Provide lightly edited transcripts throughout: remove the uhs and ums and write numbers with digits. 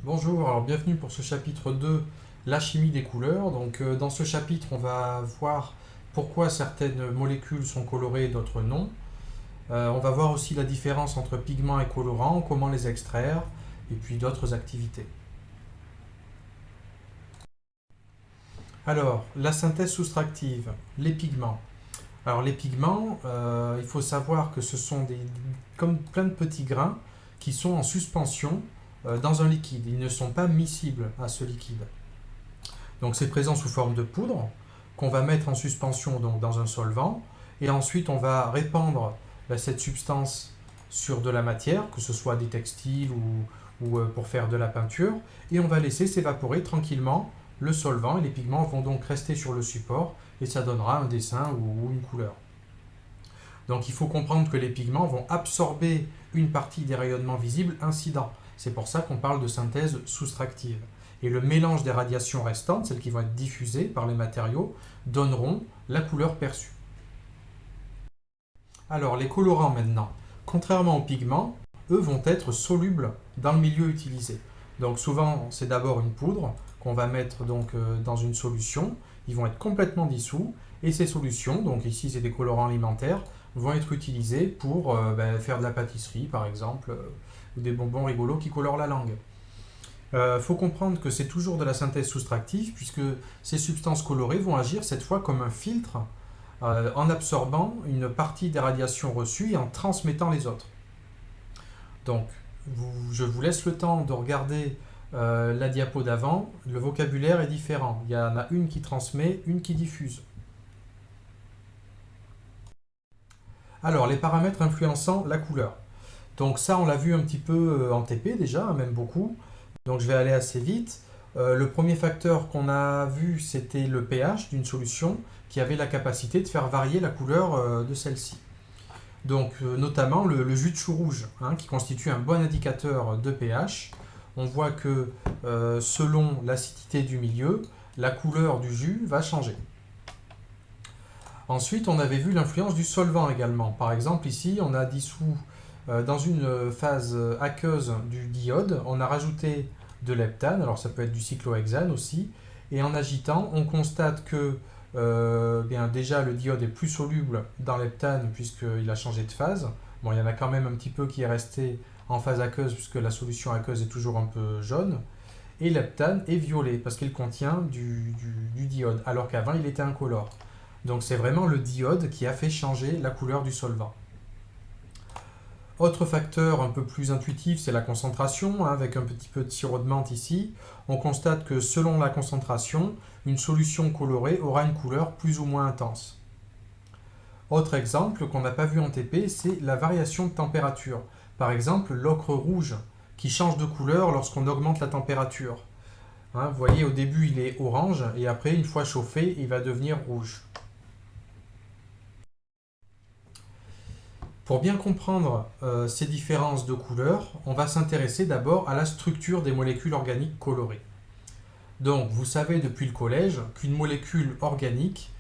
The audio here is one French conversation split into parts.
Bonjour, alors bienvenue pour ce chapitre 2, la chimie des couleurs. Dans ce chapitre, on va voir pourquoi certaines molécules sont colorées et d'autres non. On va voir aussi la différence entre pigments et colorants, comment les extraire, et puis d'autres activités. Alors, la synthèse soustractive, les pigments. Alors les pigments, il faut savoir que ce sont comme plein de petits grains qui sont en suspension dans un liquide. Ils ne sont pas miscibles à ce liquide. Donc c'est présent sous forme de poudre qu'on va mettre en suspension donc, dans un solvant et ensuite on va répandre cette substance sur de la matière, que ce soit des textiles ou pour faire de la peinture, et on va laisser s'évaporer tranquillement le solvant et les pigments vont donc rester sur le support et ça donnera un dessin ou une couleur. Donc il faut comprendre que les pigments vont absorber une partie des rayonnements visibles incidents. C'est pour ça qu'on parle de synthèse soustractive. Et le mélange des radiations restantes, celles qui vont être diffusées par les matériaux, donneront la couleur perçue. Alors les colorants maintenant, contrairement aux pigments, eux vont être solubles dans le milieu utilisé. Donc souvent c'est d'abord une poudre qu'on va mettre dans une solution, ils vont être complètement dissous et ces solutions, donc ici c'est des colorants alimentaires, vont être utilisés pour faire de la pâtisserie par exemple, ou des bonbons rigolos qui colorent la langue. Il faut comprendre que c'est toujours de la synthèse soustractive puisque ces substances colorées vont agir cette fois comme un filtre en absorbant une partie des radiations reçues et en transmettant les autres. Donc, je vous laisse le temps de regarder la diapo d'avant. Le vocabulaire est différent. Il y en a une qui transmet, une qui diffuse. Alors, les paramètres influençant la couleur. Donc ça, on l'a vu un petit peu en TP déjà, même beaucoup. Donc je vais aller assez vite. Le premier facteur qu'on a vu, c'était le pH d'une solution qui avait la capacité de faire varier la couleur de celle-ci. Donc notamment le jus de chou rouge, hein, qui constitue un bon indicateur de pH. On voit que selon l'acidité du milieu, la couleur du jus va changer. Ensuite, on avait vu l'influence du solvant également. Par exemple, ici, on a dissous dans une phase aqueuse du diode, on a rajouté de l'heptane, alors ça peut être du cyclohexane aussi, et en agitant, on constate que bien déjà le diode est plus soluble dans l'heptane puisqu'il a changé de phase. Bon, il y en a quand même un petit peu qui est resté en phase aqueuse puisque la solution aqueuse est toujours un peu jaune. Et l'heptane est violet parce qu'il contient du diode, alors qu'avant il était incolore. Donc c'est vraiment le diode qui a fait changer la couleur du solvant. Autre facteur un peu plus intuitif, c'est la concentration, hein, avec un petit peu de sirop de menthe ici. On constate que selon la concentration, une solution colorée aura une couleur plus ou moins intense. Autre exemple qu'on n'a pas vu en TP, c'est la variation de température. Par exemple, l'ocre rouge qui change de couleur lorsqu'on augmente la température. Hein, vous voyez, au début, il est orange et après, une fois chauffé, il va devenir rouge. Pour bien comprendre ces différences de couleurs, on va s'intéresser d'abord à la structure des molécules organiques colorées. Donc, vous savez depuis le collège qu'une molécule organique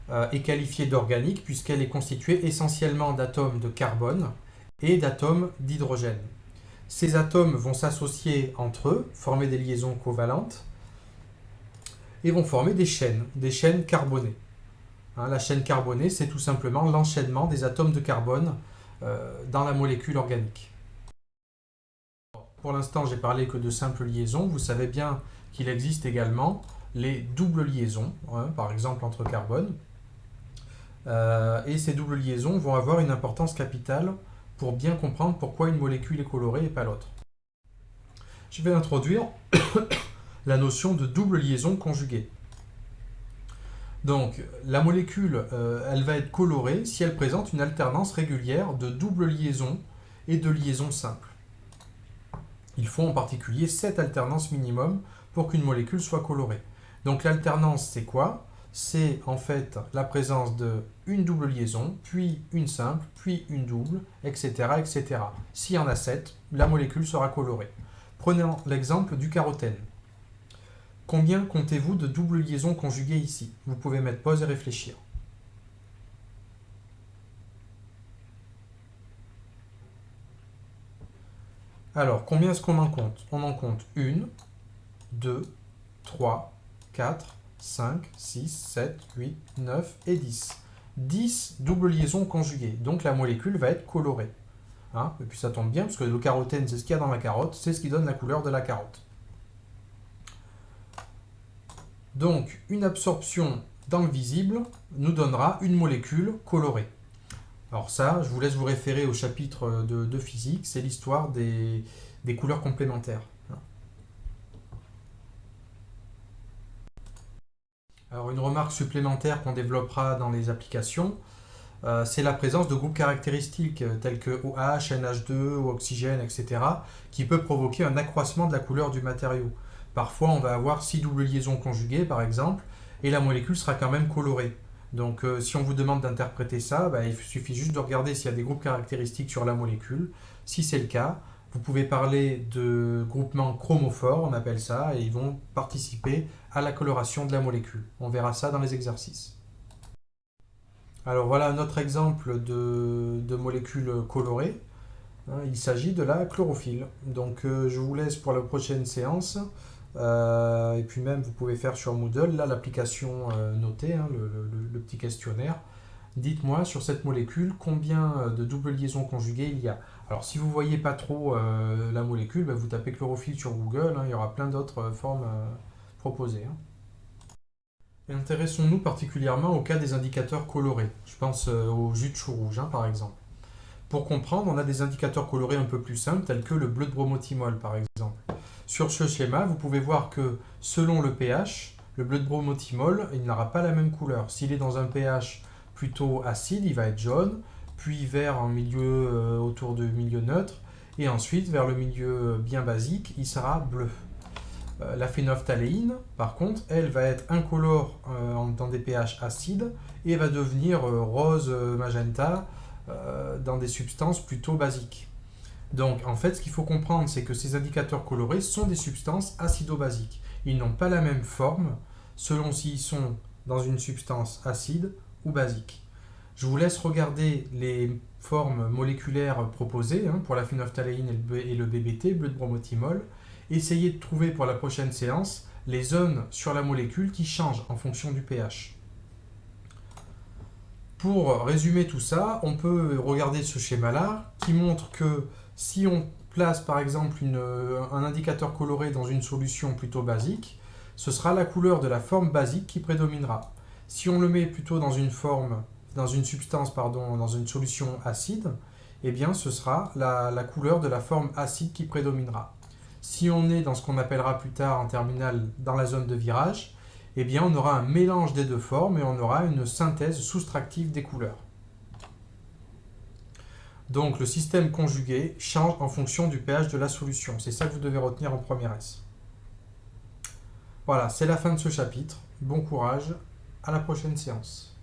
est qualifiée d'organique puisqu'elle est constituée essentiellement d'atomes de carbone et d'atomes d'hydrogène. Ces atomes vont s'associer entre eux, former des liaisons covalentes et vont former des chaînes carbonées. Hein, la chaîne carbonée, c'est tout simplement l'enchaînement des atomes de carbone dans la molécule organique. Pour l'instant, j'ai parlé que de simples liaisons. Vous savez bien qu'il existe également les doubles liaisons, hein, par exemple entre carbones. Et ces doubles liaisons vont avoir une importance capitale pour bien comprendre pourquoi une molécule est colorée et pas l'autre. Je vais introduire la notion de double liaison conjuguée. Donc, la molécule, elle va être colorée si elle présente une alternance régulière de double liaison et de liaison simple. Il faut en particulier 7 alternances minimum pour qu'une molécule soit colorée. Donc l'alternance, c'est quoi? C'est en fait la présence d'une double liaison, puis une simple, puis une double, etc. etc. S'il y en a 7, la molécule sera colorée. Prenons l'exemple du carotène. Combien comptez-vous de doubles liaisons conjuguées ici? Vous pouvez mettre pause et réfléchir. Alors, combien est-ce qu'on en compte? On en compte 1, 2, 3, 4, 5, 6, 7, 8, 9 et 10. 10 doubles liaisons conjuguées. Donc la molécule va être colorée. Hein, et puis ça tombe bien, parce que le carotène, c'est ce qu'il y a dans la carotte, c'est ce qui donne la couleur de la carotte. Donc, une absorption dans le visible nous donnera une molécule colorée. Alors ça, je vous laisse vous référer au chapitre de physique, c'est l'histoire des couleurs complémentaires. Alors une remarque supplémentaire qu'on développera dans les applications, c'est la présence de groupes caractéristiques tels que OH, NH2, ou oxygène, etc., qui peut provoquer un accroissement de la couleur du matériau. Parfois, on va avoir 6 doubles liaisons conjuguées, par exemple, et la molécule sera quand même colorée. Donc, si on vous demande d'interpréter ça, il suffit juste de regarder s'il y a des groupes caractéristiques sur la molécule. Si c'est le cas, vous pouvez parler de groupements chromophores, on appelle ça, et ils vont participer à la coloration de la molécule. On verra ça dans les exercices. Alors voilà un autre exemple de molécule colorée. Il s'agit de la chlorophylle. Donc je vous laisse pour la prochaine séance. Et puis même vous pouvez faire sur Moodle, là l'application notée, le petit questionnaire. Dites-moi sur cette molécule combien de doubles liaisons conjuguées il y a. Alors si vous ne voyez pas trop la molécule, vous tapez chlorophylle sur Google, il y aura plein d'autres formes proposées. Et intéressons-nous particulièrement au cas des indicateurs colorés. Je pense au jus de chou rouge par exemple. Pour comprendre, on a des indicateurs colorés un peu plus simples, tels que le bleu de bromothymol par exemple. Sur ce schéma, vous pouvez voir que selon le pH, le bleu de bromothymol, il n'aura pas la même couleur. S'il est dans un pH plutôt acide, il va être jaune, puis vert en milieu autour du milieu neutre, et ensuite vers le milieu bien basique, il sera bleu. La phénophtaléine, par contre, elle va être incolore dans des pH acides et va devenir rose magenta dans des substances plutôt basiques. Donc en fait, ce qu'il faut comprendre, c'est que ces indicateurs colorés sont des substances acido-basiques. Ils n'ont pas la même forme selon s'ils sont dans une substance acide ou basique. Je vous laisse regarder les formes moléculaires proposées pour la phénophtaléine et le BBT, bleu de bromothymol. Essayez de trouver pour la prochaine séance les zones sur la molécule qui changent en fonction du pH. Pour résumer tout ça, on peut regarder ce schéma-là qui montre que si on place par exemple un indicateur coloré dans une solution plutôt basique, ce sera la couleur de la forme basique qui prédominera. Si on le met plutôt dans une solution acide, eh bien ce sera la couleur de la forme acide qui prédominera. Si on est dans ce qu'on appellera plus tard en terminale dans la zone de virage, eh bien on aura un mélange des deux formes et on aura une synthèse soustractive des couleurs. Donc le système conjugué change en fonction du pH de la solution. C'est ça que vous devez retenir en première S. Voilà, c'est la fin de ce chapitre. Bon courage, à la prochaine séance.